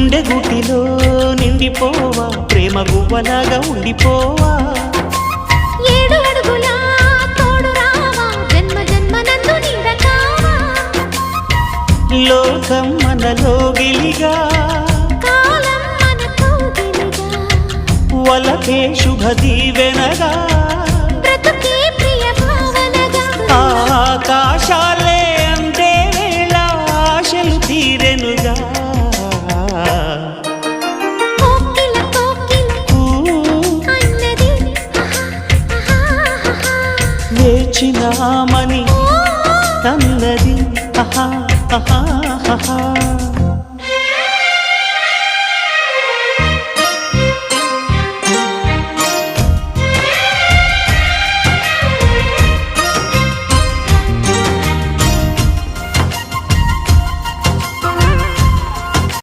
గుండె గుటిలో నిండిపోవా ప్రేమ గువ్వలాగా ఉండిపోవా 7 అడుగుల తోడు రావా జన్మ జన్మనందు నిండకావా లోకం మనలో గిలిగా కాలం మనతో గిలిగా వలకే శుభ దీవెనగా బ్రతుకే ప్రియ భావనగా ఆకాశాలే అందే వేళ ఆశలు తీరెనుగా కోకిల అన్నది వేచినామని అన్నది